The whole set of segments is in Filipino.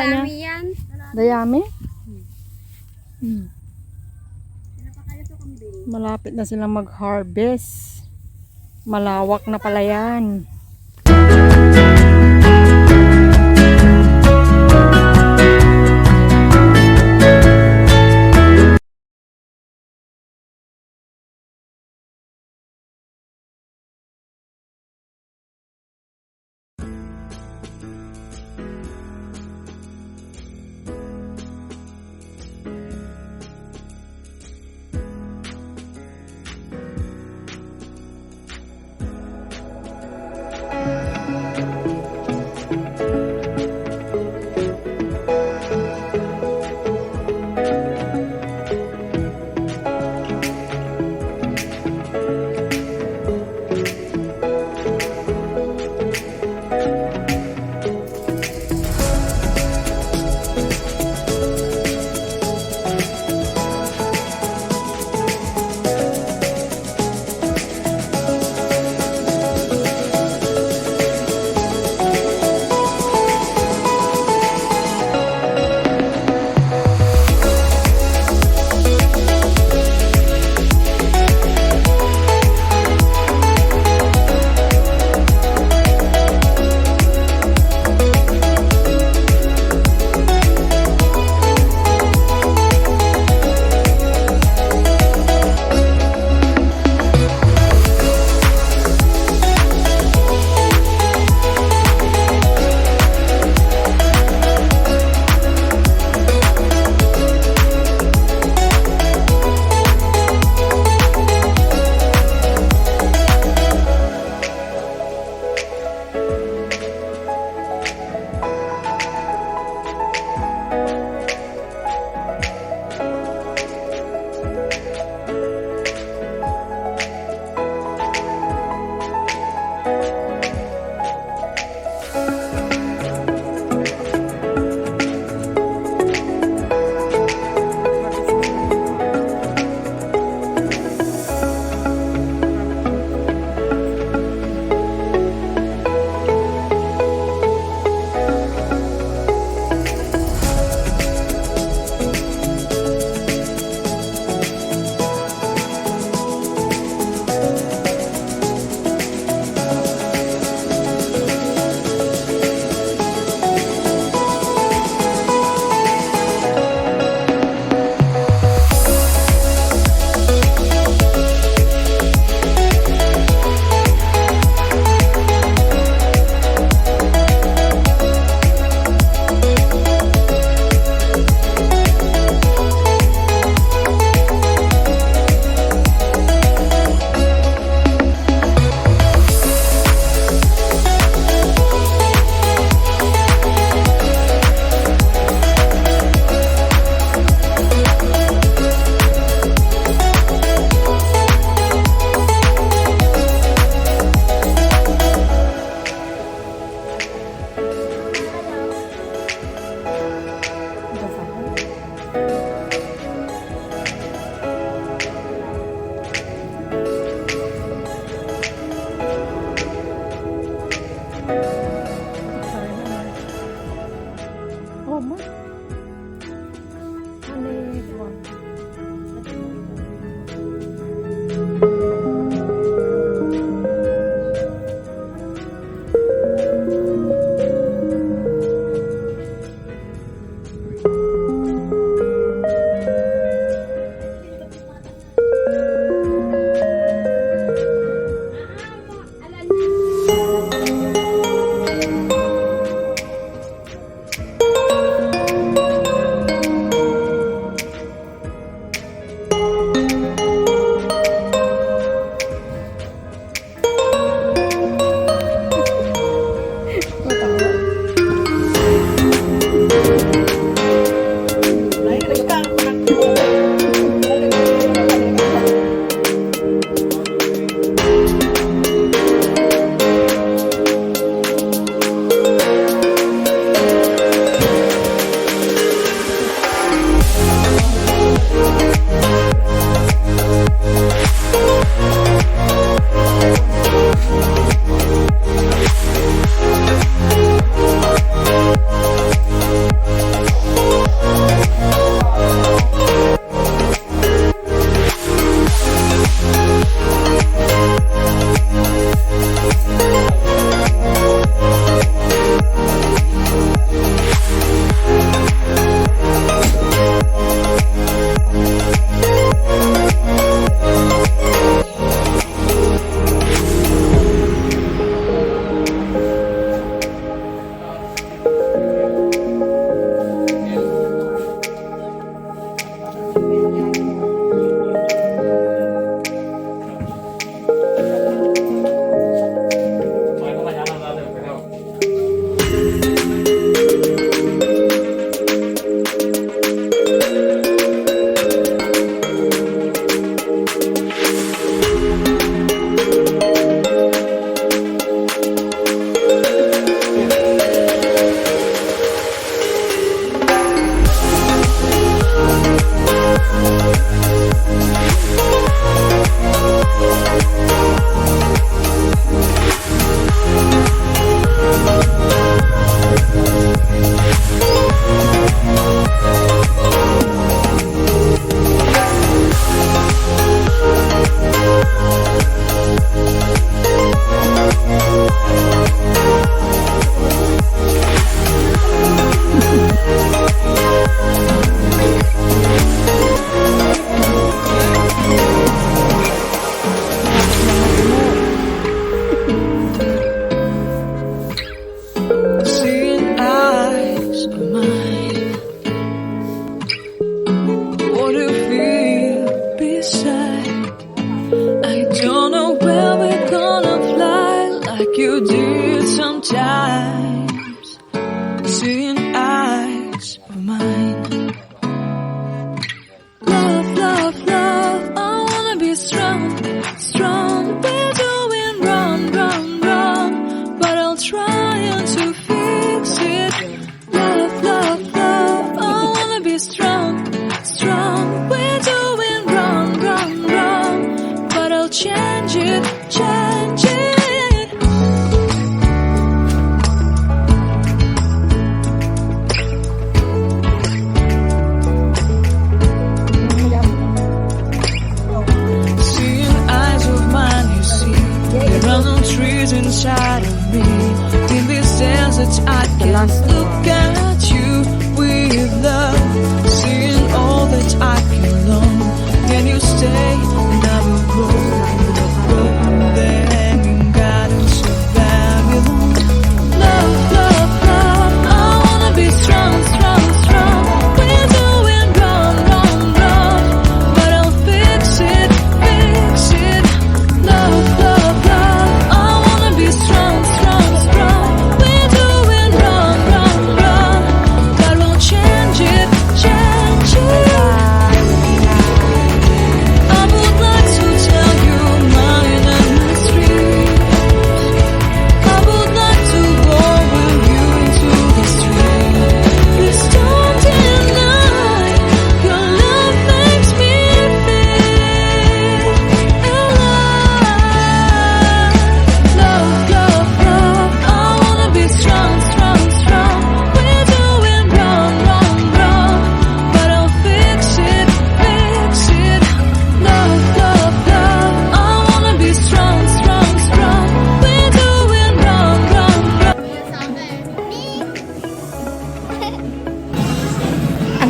niya? Dayami yan. Dayami? Malapit na silang mag-harvest. Malawak na pala yan.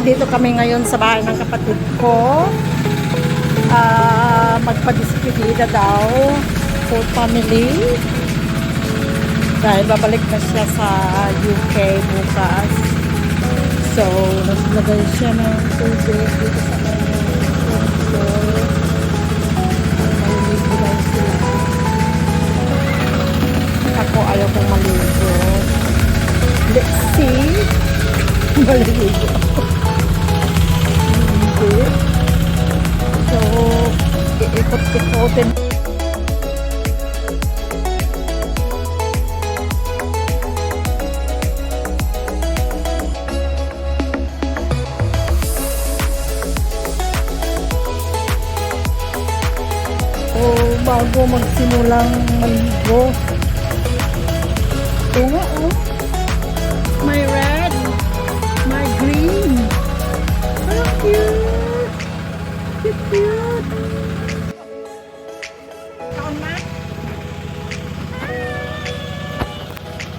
Nandito kami ngayon sa bahay ng kapatid ko. Magpa-despedida daw for family. Dahil babalik na siya sa UK bukas. So, naslagay siya ng tubig dito sa kanyang floor. Maliligo daw sila. Ako ayaw kong maligo. Let's see. Maliligo ako. Hindi. So, iikot-ikotin. Bago magsimulang maligo. Ito nga, oh. My red. My green. So cute. Cute. Kaon na?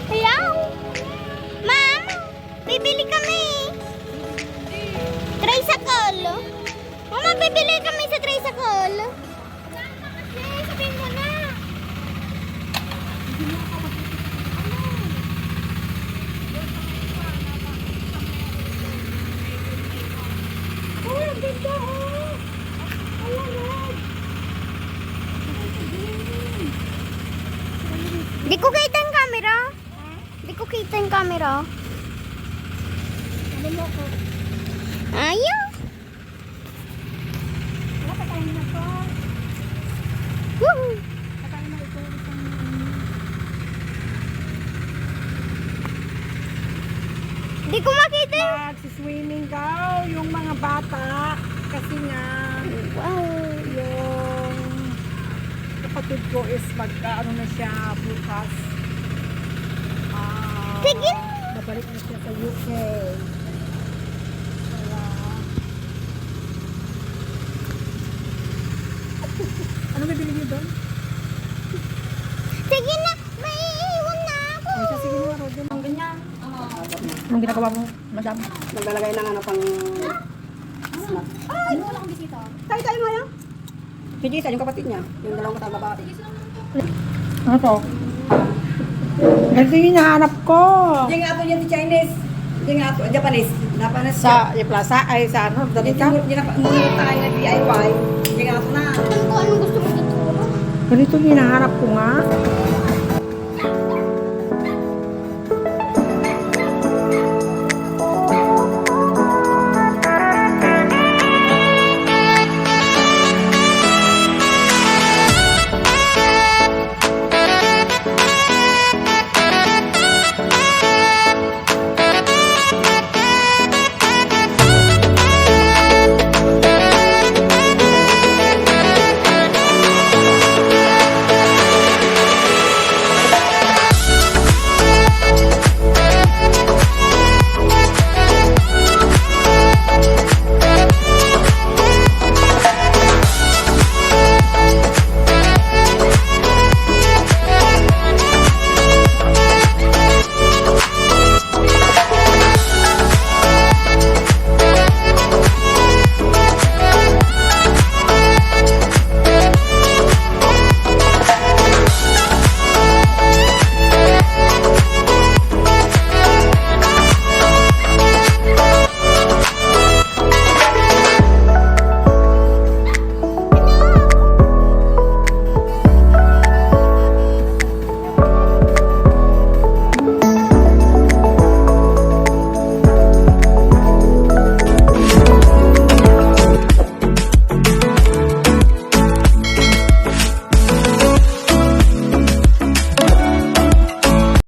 Hello? Ma'am, bibili kami. Tricycle. Mama, bibili kami sa tricycle. Sabihin mo na. Oh, ang ganda oh. Ayan. Di ko kita yung camera. Di ko kita yung camera. Ano mo ko? Ayaw. Nakatayin na to. Woohoo. Nakatayin na ito. Di ko makita yung... Magsiswimming daw yung mga bata. Kasi nga, Wow. yung kapatid ko is ano na siya bukas. Sige. Babalik na siya sa UK. Kaya, ano bibili niyo doon? Sige na. May iiwan na ako. Ay, sige na, Rodin. Ang ganyan. Anong ginagawa mo, madam? Naglalagay ng ano pang snack. Ay! Wala akong bisita. Tayo mo yan. Si Jason, yung kapatid niya. Yung dalawang katang babae. Ano to? Ito yung hinahanap ko. Hindi nga ito yan, Chinese. Hindi nga ito, Japanese. Japanese Sa plaza, ay sa ano, dalita. Hindi na tayo na DIY. Hindi nga ito na. Kung anong gusto mo dito. Ganito yung hinahanap ko nga.